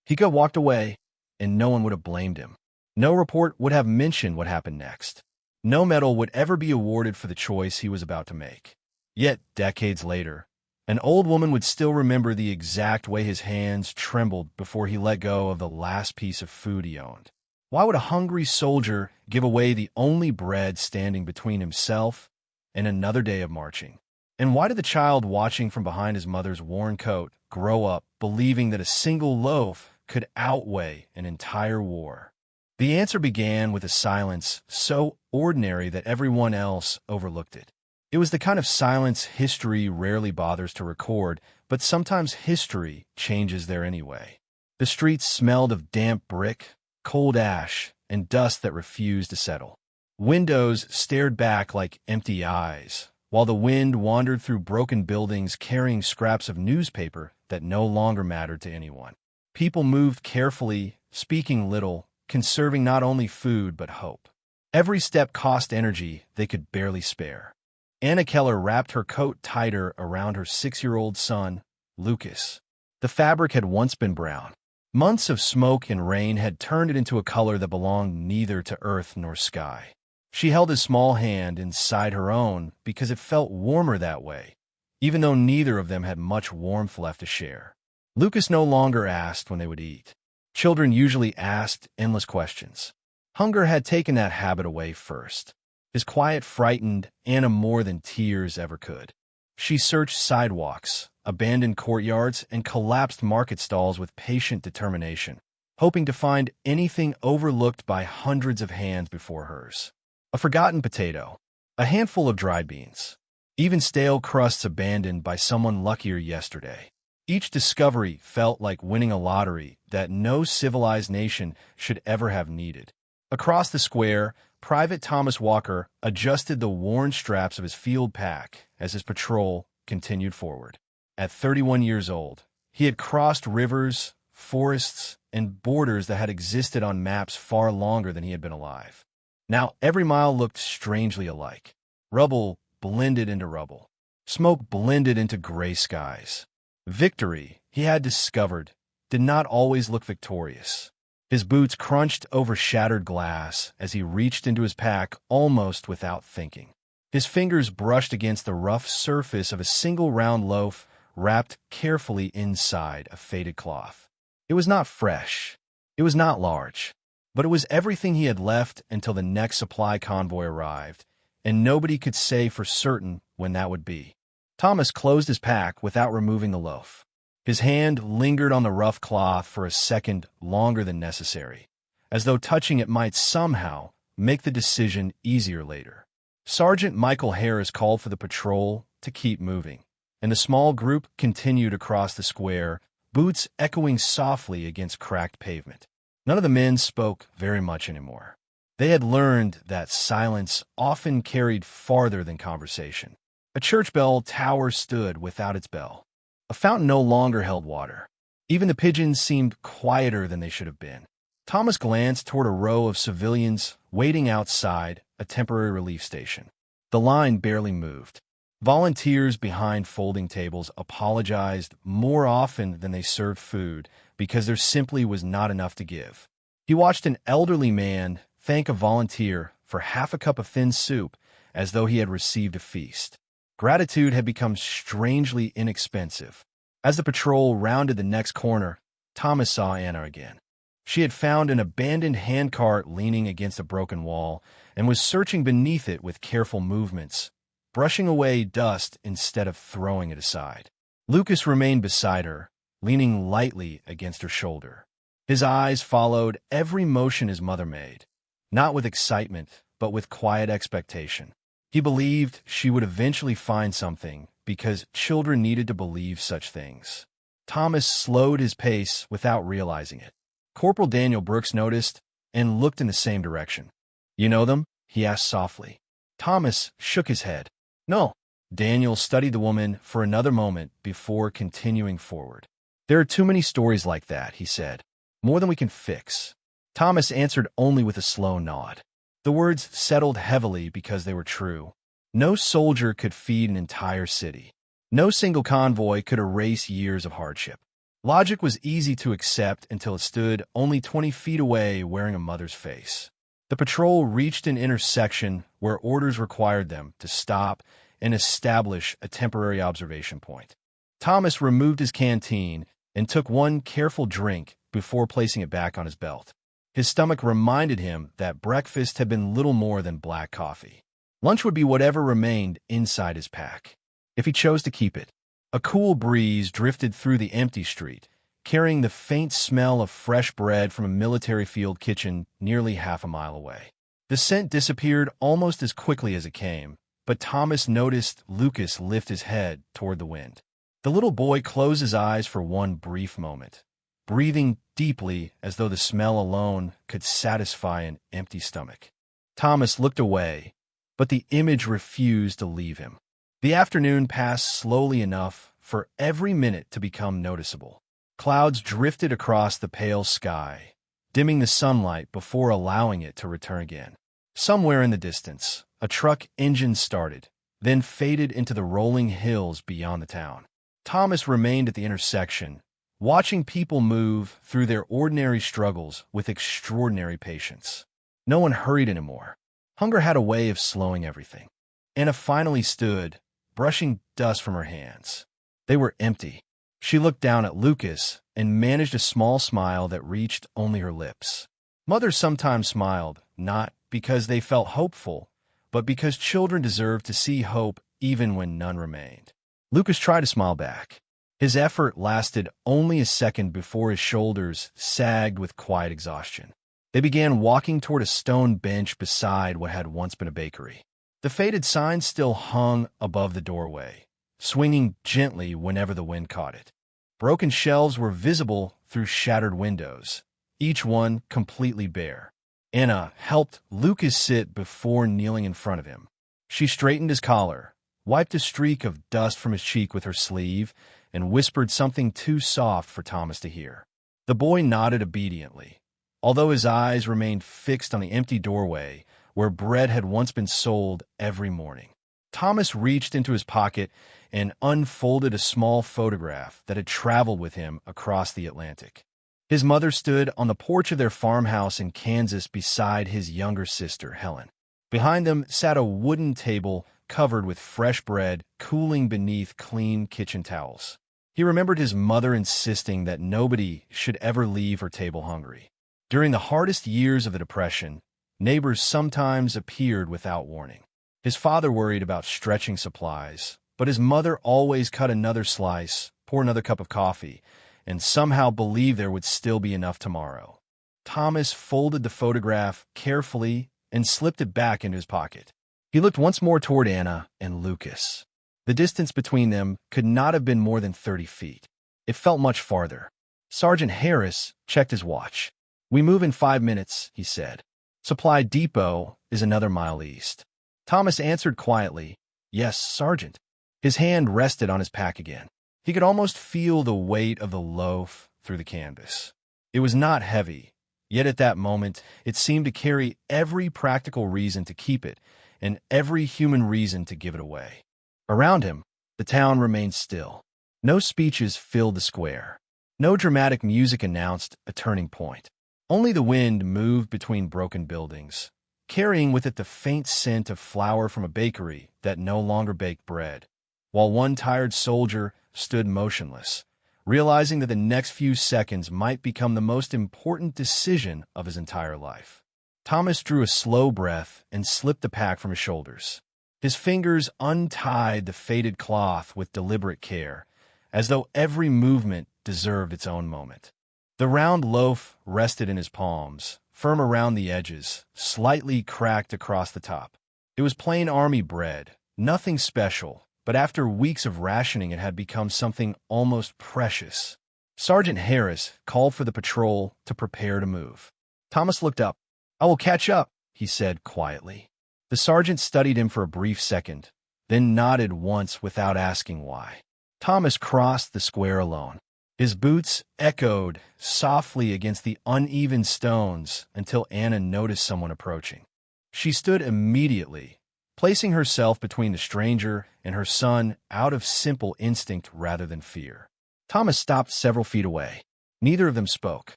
He could have walked away, and no one would have blamed him. No report would have mentioned what happened next. No medal would ever be awarded for the choice he was about to make. Yet, decades later, an old woman would still remember the exact way his hands trembled before he let go of the last piece of food he owned. Why would a hungry soldier give away the only bread standing between himself and another day of marching? And why did the child watching from behind his mother's worn coat grow up believing that a single loaf could outweigh an entire war? The answer began with a silence so ordinary that everyone else overlooked it. It was the kind of silence history rarely bothers to record, but sometimes history changes there anyway. The streets smelled of damp brick, cold ash, and dust that refused to settle. Windows stared back like empty eyes, while the wind wandered through broken buildings carrying scraps of newspaper that no longer mattered to anyone. People moved carefully, speaking little, conserving not only food but hope. Every step cost energy they could barely spare. Anna Keller wrapped her coat tighter around her 6-year-old son, Lucas. The fabric had once been brown. Months of smoke and rain had turned it into a color that belonged neither to earth nor sky. She held his small hand inside her own because it felt warmer that way, even though neither of them had much warmth left to share. Lucas no longer asked when they would eat. Children usually asked endless questions. Hunger had taken that habit away first. His quiet frightened Anna more than tears ever could. She searched sidewalks, abandoned courtyards, and collapsed market stalls with patient determination, hoping to find anything overlooked by hundreds of hands before hers. A forgotten potato, a handful of dried beans, even stale crusts abandoned by someone luckier yesterday. Each discovery felt like winning a lottery that no civilized nation should ever have needed. Across the square, Private Thomas Walker adjusted the worn straps of his field pack as his patrol continued forward. At 31 years old, he had crossed rivers, forests, and borders that had existed on maps far longer than he had been alive. Now every mile looked strangely alike. Rubble blended into rubble. Smoke blended into gray skies. Victory, he had discovered, did not always look victorious. His boots crunched over shattered glass as he reached into his pack almost without thinking. His fingers brushed against the rough surface of a single round loaf wrapped carefully inside a faded cloth. It was not fresh. It was not large. But it was everything he had left until the next supply convoy arrived, and nobody could say for certain when that would be. Thomas closed his pack without removing the loaf. His hand lingered on the rough cloth for a second longer than necessary, as though touching it might somehow make the decision easier later. Sergeant Michael Harris called for the patrol to keep moving, and the small group continued across the square, boots echoing softly against cracked pavement. None of the men spoke very much anymore. They had learned that silence often carried farther than conversation. A church bell tower stood without its bell. A fountain no longer held water. Even the pigeons seemed quieter than they should have been. Thomas glanced toward a row of civilians waiting outside a temporary relief station. The line barely moved. Volunteers behind folding tables apologized more often than they served food because there simply was not enough to give. He watched an elderly man thank a volunteer for half a cup of thin soup as though he had received a feast. Gratitude had become strangely inexpensive. As the patrol rounded the next corner, Thomas saw Anna again. She had found an abandoned handcart leaning against a broken wall and was searching beneath it with careful movements, brushing away dust instead of throwing it aside. Lucas remained beside her, leaning lightly against her shoulder. His eyes followed every motion his mother made, not with excitement, but with quiet expectation. He believed she would eventually find something because children needed to believe such things. Thomas slowed his pace without realizing it. Corporal Daniel Brooks noticed and looked in the same direction. "You know them?" he asked softly. Thomas shook his head. "No." Daniel studied the woman for another moment before continuing forward. "There are too many stories like that," he said. "More than we can fix." Thomas answered only with a slow nod. The words settled heavily because they were true. No soldier could feed an entire city. No single convoy could erase years of hardship. Logic was easy to accept until it stood only 20 feet away wearing a mother's face. The patrol reached an intersection where orders required them to stop and establish a temporary observation point. Thomas removed his canteen and took one careful drink before placing it back on his belt. His stomach reminded him that breakfast had been little more than black coffee. Lunch would be whatever remained inside his pack, if he chose to keep it. A cool breeze drifted through the empty street, carrying the faint smell of fresh bread from a military field kitchen nearly half a mile away. The scent disappeared almost as quickly as it came, but Thomas noticed Lucas lift his head toward the wind. The little boy closed his eyes for one brief moment, breathing deeply as though the smell alone could satisfy an empty stomach. Thomas looked away, but the image refused to leave him. The afternoon passed slowly enough for every minute to become noticeable. Clouds drifted across the pale sky, dimming the sunlight before allowing it to return again. Somewhere in the distance, a truck engine started, then faded into the rolling hills beyond the town. Thomas remained at the intersection, watching people move through their ordinary struggles with extraordinary patience. No one hurried anymore. Hunger had a way of slowing everything. Anna finally stood, brushing dust from her hands. They were empty. She looked down at Lucas and managed a small smile that reached only her lips. Mothers sometimes smiled, not because they felt hopeful, but because children deserved to see hope even when none remained. Lucas tried to smile back. His effort lasted only a second before his shoulders sagged with quiet exhaustion. They began walking toward a stone bench beside what had once been a bakery. The faded sign still hung above the doorway, swinging gently whenever the wind caught it. Broken shelves were visible through shattered windows, each one completely bare. Anna helped Lucas sit before kneeling in front of him. She straightened his collar, wiped a streak of dust from his cheek with her sleeve, and whispered something too soft for Thomas to hear. The boy nodded obediently, although his eyes remained fixed on the empty doorway where bread had once been sold every morning. Thomas reached into his pocket and unfolded a small photograph that had traveled with him across the Atlantic. His mother stood on the porch of their farmhouse in Kansas beside his younger sister, Helen. Behind them sat a wooden table covered with fresh bread, cooling beneath clean kitchen towels. He remembered his mother insisting that nobody should ever leave her table hungry. During the hardest years of the Depression, neighbors sometimes appeared without warning. His father worried about stretching supplies, but his mother always cut another slice, poured another cup of coffee, and somehow believed there would still be enough tomorrow. Thomas folded the photograph carefully and slipped it back into his pocket. He looked once more toward Anna and Lucas. The distance between them could not have been more than 30 feet. It felt much farther. Sergeant Harris checked his watch. "We move in 5 minutes," he said. "Supply depot is another mile east." Thomas answered quietly, "Yes, Sergeant." His hand rested on his pack again. He could almost feel the weight of the loaf through the canvas. It was not heavy, yet at that moment it seemed to carry every practical reason to keep it and every human reason to give it away. Around him, the town remained still. No speeches filled the square. No dramatic music announced a turning point. Only the wind moved between broken buildings, carrying with it the faint scent of flour from a bakery that no longer baked bread, while one tired soldier stood motionless, realizing that the next few seconds might become the most important decision of his entire life. Thomas drew a slow breath and slipped the pack from his shoulders. His fingers untied the faded cloth with deliberate care, as though every movement deserved its own moment. The round loaf rested in his palms, firm around the edges, slightly cracked across the top. It was plain army bread, nothing special, but after weeks of rationing it had become something almost precious. Sergeant Harris called for the patrol to prepare to move. Thomas looked up. "I will catch up," he said quietly. The sergeant studied him for a brief second, then nodded once without asking why. Thomas crossed the square alone. His boots echoed softly against the uneven stones until Anna noticed someone approaching. She stood immediately, placing herself between the stranger and her son out of simple instinct rather than fear. Thomas stopped several feet away. Neither of them spoke.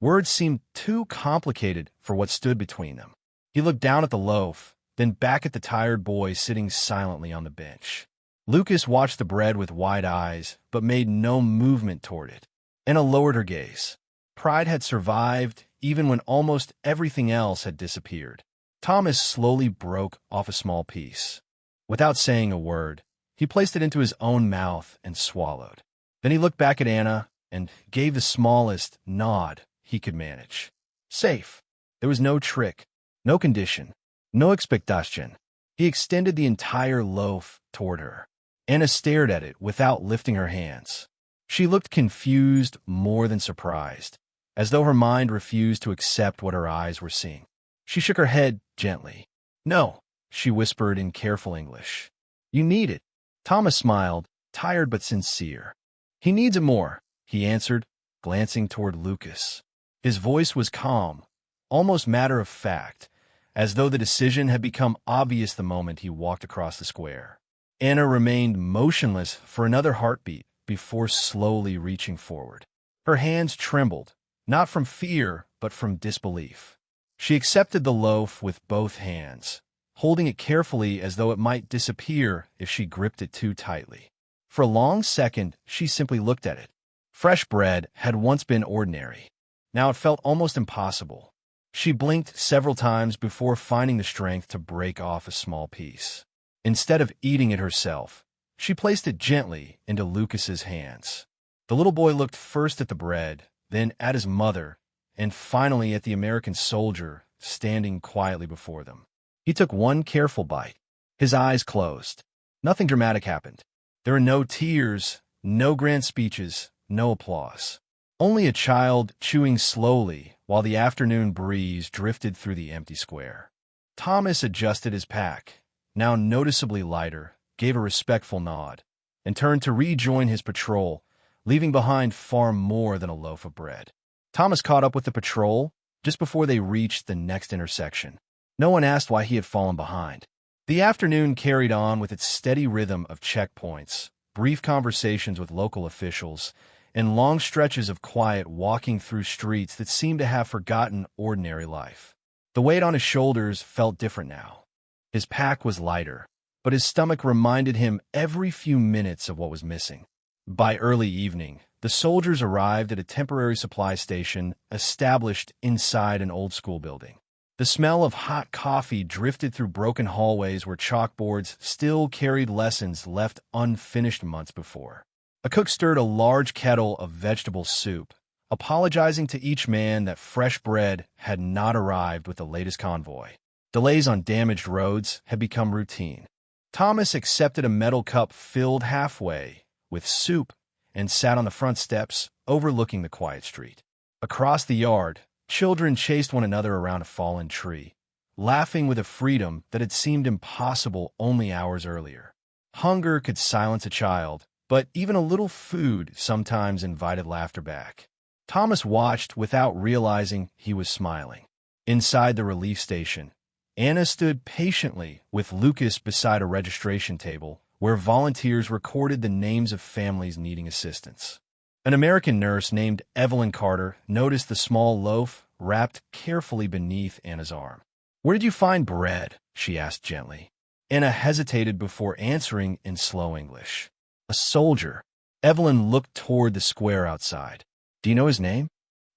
Words seemed too complicated for what stood between them. He looked down at the loaf, then back at the tired boy sitting silently on the bench. Lucas watched the bread with wide eyes, but made no movement toward it. Anna lowered her gaze. Pride had survived, even when almost everything else had disappeared. Thomas slowly broke off a small piece. Without saying a word, he placed it into his own mouth and swallowed. Then he looked back at Anna and gave the smallest nod he could manage. Safe. There was no trick, no condition, no expectation. He extended the entire loaf toward her. Anna stared at it without lifting her hands. She looked confused more than surprised, as though her mind refused to accept what her eyes were seeing. She shook her head gently. No, she whispered in careful English. You need it. Thomas smiled, tired but sincere. He needs it more, he answered, glancing toward Lucas. His voice was calm, almost matter-of-fact, as though the decision had become obvious the moment he walked across the square. Anna remained motionless for another heartbeat before slowly reaching forward. Her hands trembled, not from fear, but from disbelief. She accepted the loaf with both hands, holding it carefully as though it might disappear if she gripped it too tightly. For a long second, she simply looked at it. Fresh bread had once been ordinary. Now it felt almost impossible. She blinked several times before finding the strength to break off a small piece. Instead of eating it herself, she placed it gently into Lucas's hands. The little boy looked first at the bread, then at his mother, and finally at the American soldier standing quietly before them. He took one careful bite. His eyes closed. Nothing dramatic happened. There were no tears, no grand speeches, no applause. Only a child chewing slowly while the afternoon breeze drifted through the empty square. Thomas adjusted his pack, now noticeably lighter, gave a respectful nod, and turned to rejoin his patrol, leaving behind far more than a loaf of bread. Thomas caught up with the patrol just before they reached the next intersection. No one asked why he had fallen behind. The afternoon carried on with its steady rhythm of checkpoints, brief conversations with local officials, and long stretches of quiet walking through streets that seemed to have forgotten ordinary life. The weight on his shoulders felt different now. His pack was lighter, but his stomach reminded him every few minutes of what was missing. By early evening, the soldiers arrived at a temporary supply station established inside an old-school building. The smell of hot coffee drifted through broken hallways where chalkboards still carried lessons left unfinished months before. A cook stirred a large kettle of vegetable soup, apologizing to each man that fresh bread had not arrived with the latest convoy. Delays on damaged roads had become routine. Thomas accepted a metal cup filled halfway with soup and sat on the front steps overlooking the quiet street. Across the yard, children chased one another around a fallen tree, laughing with a freedom that had seemed impossible only hours earlier. Hunger could silence a child, but even a little food sometimes invited laughter back. Thomas watched without realizing he was smiling. Inside the relief station, Anna stood patiently with Lucas beside a registration table where volunteers recorded the names of families needing assistance. An American nurse named Evelyn Carter noticed the small loaf wrapped carefully beneath Anna's arm. "Where did you find bread?" she asked gently. Anna hesitated before answering in slow English. "A soldier." Evelyn looked toward the square outside. "Do you know his name?"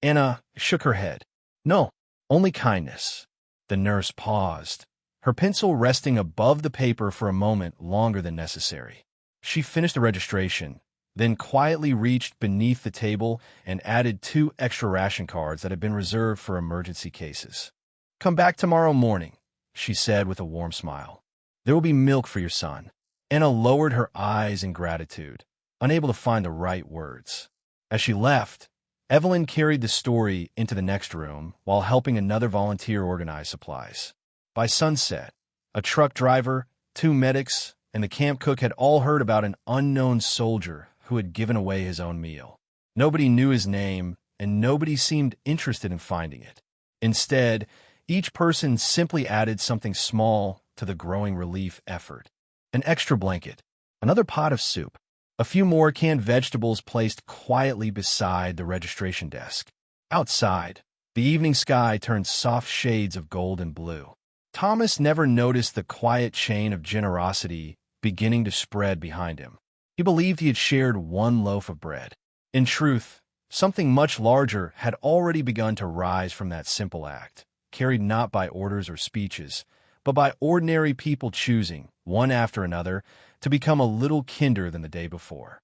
Anna shook her head. "No, only kindness." The nurse paused, her pencil resting above the paper for a moment longer than necessary. She finished the registration, then quietly reached beneath the table and added 2 extra ration cards that had been reserved for emergency cases. "Come back tomorrow morning," she said with a warm smile. "There will be milk for your son." Anna lowered her eyes in gratitude, unable to find the right words. As she left, Evelyn carried the story into the next room while helping another volunteer organize supplies. By sunset, a truck driver, 2 medics, and the camp cook had all heard about an unknown soldier who had given away his own meal. Nobody knew his name, and nobody seemed interested in finding it. Instead, each person simply added something small to the growing relief effort. An extra blanket, another pot of soup, A few more canned vegetables placed quietly beside the registration desk. Outside, the evening sky turned soft shades of gold and blue. Thomas never noticed the quiet chain of generosity beginning to spread behind him. He believed he had shared one loaf of bread. In truth, something much larger had already begun to rise from that simple act, carried not by orders or speeches, but by ordinary people choosing, one after another, to become a little kinder than the day before.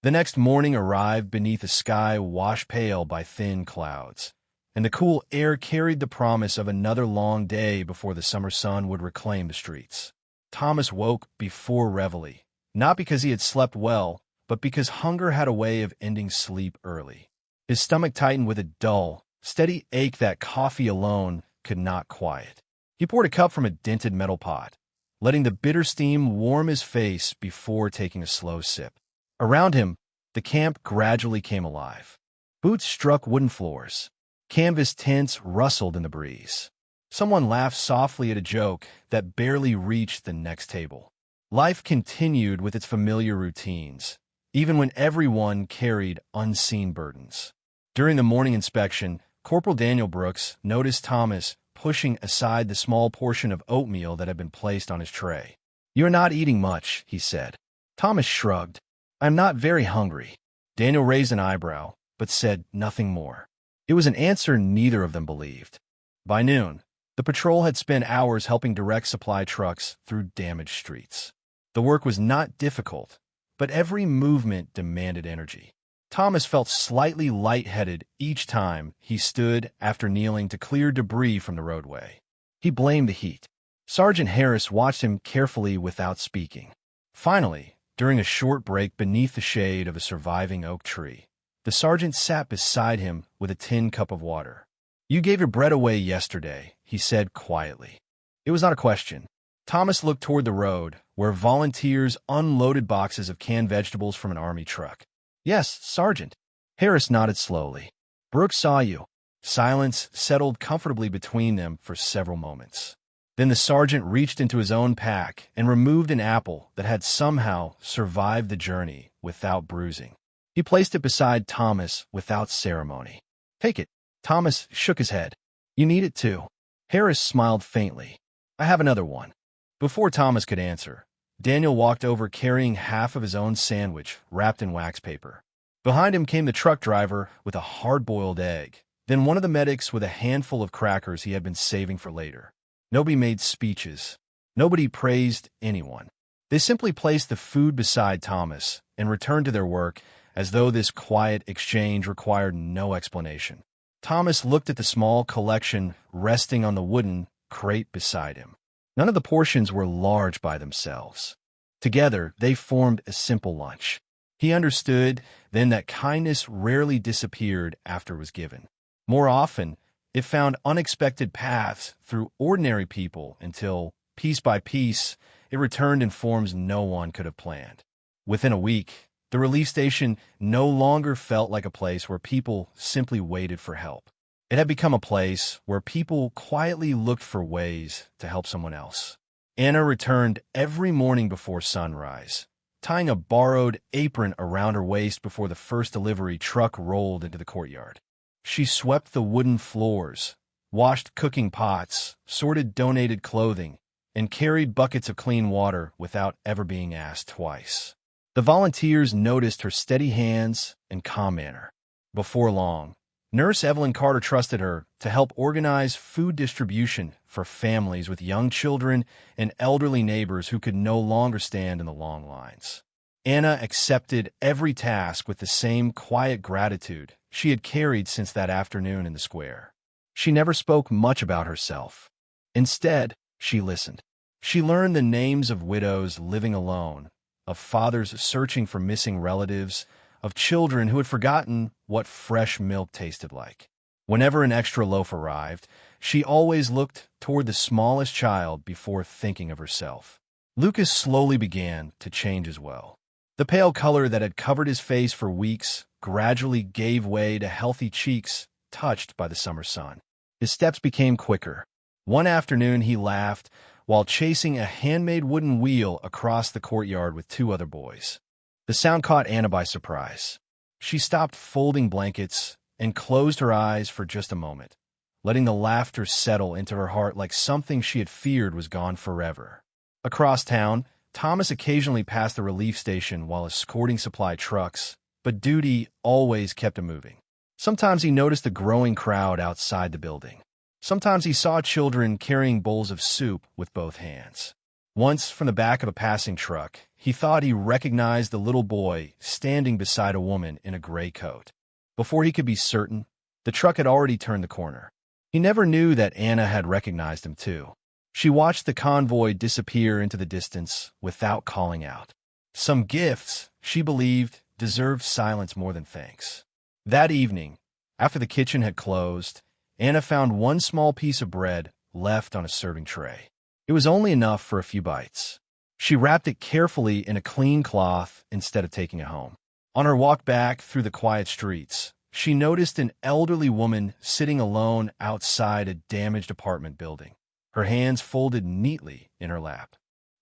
The next morning arrived beneath a sky washed pale by thin clouds, and the cool air carried the promise of another long day before the summer sun would reclaim the streets. Thomas woke before reveille, not because he had slept well, but because hunger had a way of ending sleep early. His stomach tightened with a dull, steady ache that coffee alone could not quiet. He poured a cup from a dented metal pot, letting the bitter steam warm his face before taking a slow sip. Around him, the camp gradually came alive. Boots struck wooden floors. Canvas tents rustled in the breeze. Someone laughed softly at a joke that barely reached the next table. Life continued with its familiar routines, even when everyone carried unseen burdens. During the morning inspection, Corporal Daniel Brooks noticed Thomas pushing aside the small portion of oatmeal that had been placed on his tray. "You're not eating much," he said. Thomas shrugged. "I'm not very hungry." Daniel raised an eyebrow, but said nothing more. It was an answer neither of them believed. By noon, the patrol had spent hours helping direct supply trucks through damaged streets. The work was not difficult, but every movement demanded energy. Thomas felt slightly lightheaded each time he stood after kneeling to clear debris from the roadway. He blamed the heat. Sergeant Harris watched him carefully without speaking. Finally, during a short break beneath the shade of a surviving oak tree, the sergeant sat beside him with a tin cup of water. "You gave your bread away yesterday," he said quietly. It was not a question. Thomas looked toward the road, where volunteers unloaded boxes of canned vegetables from an army truck. "Yes, Sergeant." Harris nodded slowly. "Brooks saw you." Silence settled comfortably between them for several moments. Then the sergeant reached into his own pack and removed an apple that had somehow survived the journey without bruising. He placed it beside Thomas without ceremony. "Take it." Thomas shook his head. "You need it too." Harris smiled faintly. "I have another one." Before Thomas could answer, Daniel walked over carrying half of his own sandwich wrapped in wax paper. Behind him came the truck driver with a hard-boiled egg, then one of the medics with a handful of crackers he had been saving for later. Nobody made speeches. Nobody praised anyone. They simply placed the food beside Thomas and returned to their work as though this quiet exchange required no explanation. Thomas looked at the small collection resting on the wooden crate beside him. None of the portions were large by themselves. Together, they formed a simple lunch. He understood then that kindness rarely disappeared after it was given. More often, it found unexpected paths through ordinary people until, piece by piece, it returned in forms no one could have planned. Within a week, the relief station no longer felt like a place where people simply waited for help. It had become a place where people quietly looked for ways to help someone else. Anna returned every morning before sunrise, tying a borrowed apron around her waist before the first delivery truck rolled into the courtyard. She swept the wooden floors, washed cooking pots, sorted donated clothing, and carried buckets of clean water without ever being asked twice. The volunteers noticed her steady hands and calm manner. Before long, Nurse Evelyn Carter trusted her to help organize food distribution for families with young children and elderly neighbors who could no longer stand in the long lines. Anna accepted every task with the same quiet gratitude she had carried since that afternoon in the square. She never spoke much about herself. Instead, she listened. She learned the names of widows living alone, of fathers searching for missing relatives, of children who had forgotten what fresh milk tasted like. Whenever an extra loaf arrived, she always looked toward the smallest child before thinking of herself. Lucas slowly began to change as well. The pale color that had covered his face for weeks gradually gave way to healthy cheeks touched by the summer sun. His steps became quicker. One afternoon he laughed while chasing a handmade wooden wheel across the courtyard with two other boys. The sound caught Anna by surprise. She stopped folding blankets and closed her eyes for just a moment, letting the laughter settle into her heart like something she had feared was gone forever. Across town, Thomas occasionally passed the relief station while escorting supply trucks, but duty always kept him moving. Sometimes he noticed a growing crowd outside the building. Sometimes he saw children carrying bowls of soup with both hands. Once, from the back of a passing truck, he thought he recognized the little boy standing beside a woman in a gray coat. Before he could be certain, the truck had already turned the corner. He never knew that Anna had recognized him, too. She watched the convoy disappear into the distance without calling out. Some gifts, she believed, deserved silence more than thanks. That evening, after the kitchen had closed, Anna found one small piece of bread left on a serving tray. It was only enough for a few bites. She wrapped it carefully in a clean cloth instead of taking it home. On her walk back through the quiet streets, she noticed an elderly woman sitting alone outside a damaged apartment building, her hands folded neatly in her lap.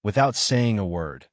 Without saying a word,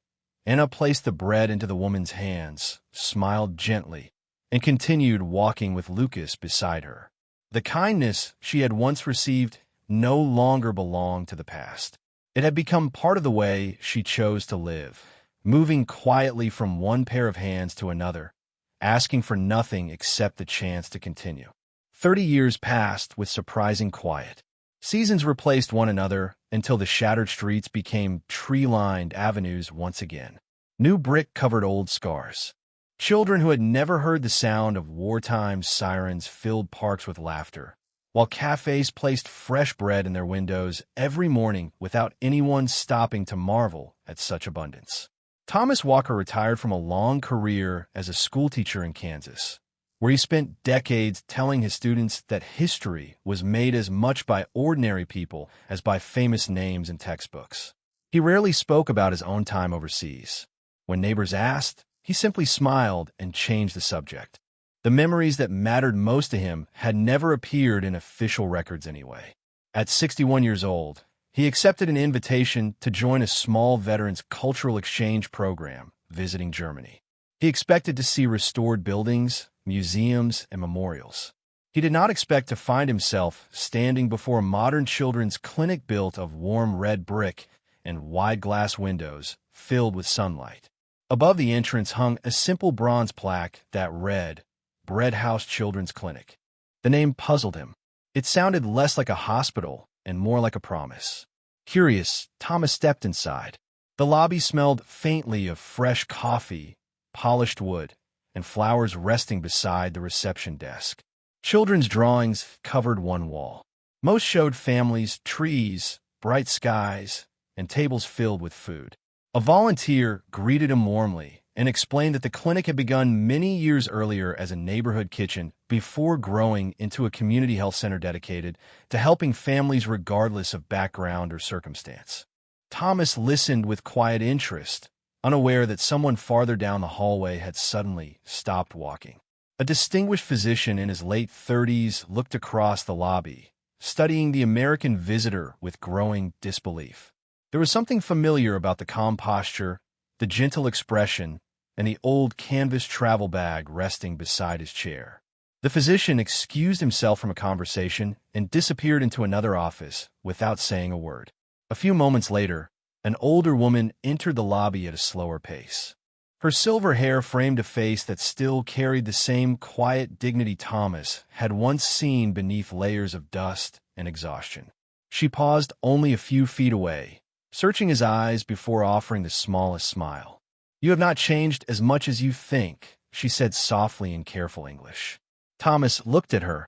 Anna placed the bread into the woman's hands, smiled gently, and continued walking with Lucas beside her. The kindness she had once received no longer belonged to the past. It had become part of the way she chose to live, moving quietly from one pair of hands to another, asking for nothing except the chance to continue. 30 years passed with surprising quiet. Seasons replaced one another until the shattered streets became tree-lined avenues once again. New brick covered old scars. Children who had never heard the sound of wartime sirens filled parks with laughter, while cafes placed fresh bread in their windows every morning without anyone stopping to marvel at such abundance. Thomas Walker retired from a long career as a schoolteacher in Kansas, where he spent decades telling his students that history was made as much by ordinary people as by famous names in textbooks. He rarely spoke about his own time overseas. When neighbors asked, he simply smiled and changed the subject. The memories that mattered most to him had never appeared in official records anyway. At 61 years old, he accepted an invitation to join a small veterans cultural exchange program visiting Germany. He expected to see restored buildings, museums, and memorials. He did not expect to find himself standing before a modern children's clinic built of warm red brick and wide glass windows filled with sunlight. Above the entrance hung a simple bronze plaque that read, Bread House Children's Clinic. The name puzzled him. It sounded less like a hospital and more like a promise. Curious, Thomas stepped inside. The lobby smelled faintly of fresh coffee, polished wood, and flowers resting beside the reception desk. Children's drawings covered one wall. Most showed families, trees, bright skies, and tables filled with food. A volunteer greeted him warmly and explained that the clinic had begun many years earlier as a neighborhood kitchen before growing into a community health center dedicated to helping families regardless of background or circumstance. Thomas listened with quiet interest, unaware that someone farther down the hallway had suddenly stopped walking. A distinguished physician in his late 30s looked across the lobby, studying the American visitor with growing disbelief. There was something familiar about the calm posture, the gentle expression, and the old canvas travel bag resting beside his chair. The physician excused himself from a conversation and disappeared into another office without saying a word. A few moments later, an older woman entered the lobby at a slower pace. Her silver hair framed a face that still carried the same quiet dignity Thomas had once seen beneath layers of dust and exhaustion. She paused only a few feet away, searching his eyes before offering the smallest smile. "You have not changed as much as you think," she said softly in careful English. Thomas looked at her,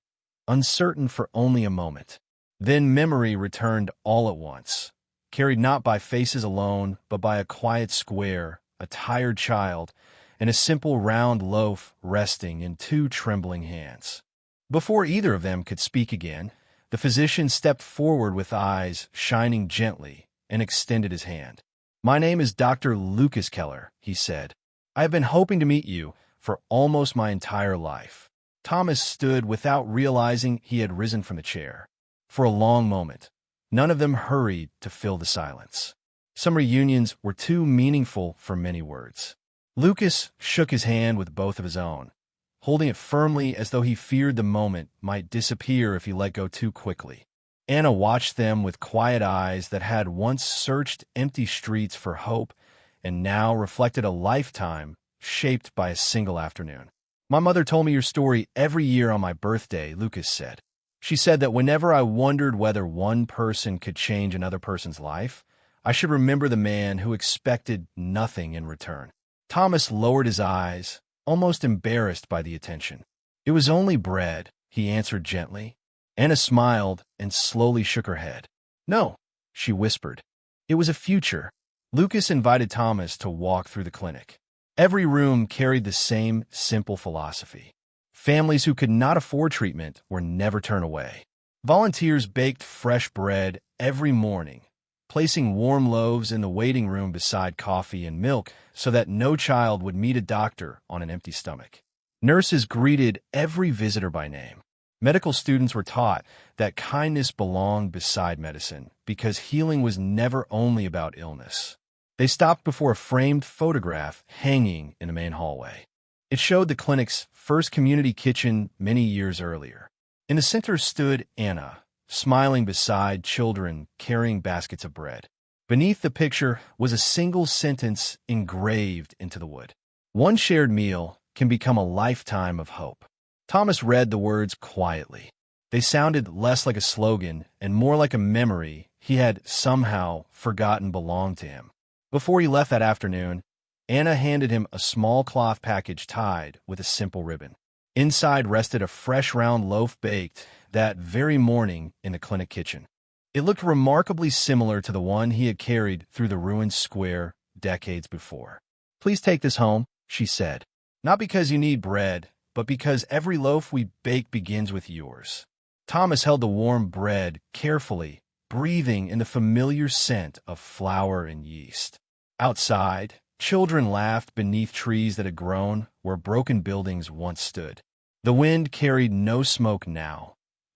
uncertain for only a moment. Then memory returned all at once, carried not by faces alone, but by a quiet square, a tired child, and a simple round loaf resting in two trembling hands. Before either of them could speak again, the physician stepped forward with eyes shining gently and extended his hand. "My name is Dr. Lucas Keller," he said. "I have been hoping to meet you for almost my entire life." Thomas stood without realizing he had risen from the chair. For a long moment, none of them hurried to fill the silence. Some reunions were too meaningful for many words. Lucas shook his hand with both of his own, holding it firmly as though he feared the moment might disappear if he let go too quickly. Anna watched them with quiet eyes that had once searched empty streets for hope and now reflected a lifetime shaped by a single afternoon. "My mother told me your story every year on my birthday," Lucas said. "She said that whenever I wondered whether one person could change another person's life, I should remember the man who expected nothing in return." Thomas lowered his eyes, almost embarrassed by the attention. "It was only bread," he answered gently. Anna smiled and slowly shook her head. "No," she whispered. "It was a future." Lucas invited Thomas to walk through the clinic. Every room carried the same simple philosophy. Families who could not afford treatment were never turned away. Volunteers baked fresh bread every morning, placing warm loaves in the waiting room beside coffee and milk so that no child would meet a doctor on an empty stomach. Nurses greeted every visitor by name. Medical students were taught that kindness belonged beside medicine because healing was never only about illness. They stopped before a framed photograph hanging in the main hallway. It showed the clinic's first community kitchen many years earlier. In the center stood Anna, smiling beside children carrying baskets of bread. Beneath the picture was a single sentence engraved into the wood: "One shared meal can become a lifetime of hope." Thomas read the words quietly. They sounded less like a slogan and more like a memory he had somehow forgotten belonged to him. Before he left that afternoon, Anna handed him a small cloth package tied with a simple ribbon. Inside rested a fresh round loaf baked that very morning in the clinic kitchen. It looked remarkably similar to the one he had carried through the ruined square decades before. "Please take this home," she said. "Not because you need bread, but because every loaf we bake begins with yours." Thomas held the warm bread carefully, breathing in the familiar scent of flour and yeast. Outside, children laughed beneath trees that had grown where broken buildings once stood. The wind carried no smoke now,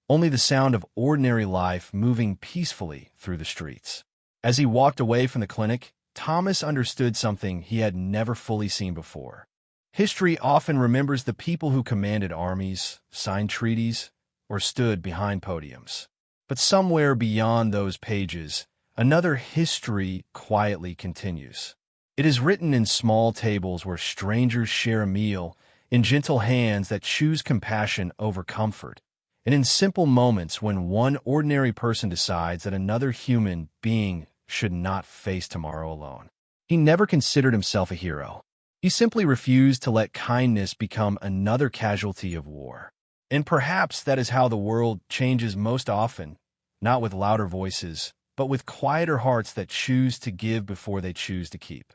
only the sound of ordinary life moving peacefully through the streets. As he walked away from the clinic, Thomas understood something he had never fully seen before. History often remembers the people who commanded armies, signed treaties, or stood behind podiums. But somewhere beyond those pages, another history quietly continues. It is written in small tables where strangers share a meal, in gentle hands that choose compassion over comfort, and in simple moments when one ordinary person decides that another human being should not face tomorrow alone. He never considered himself a hero. He simply refused to let kindness become another casualty of war. And perhaps that is how the world changes most often, not with louder voices, but with quieter hearts that choose to give before they choose to keep.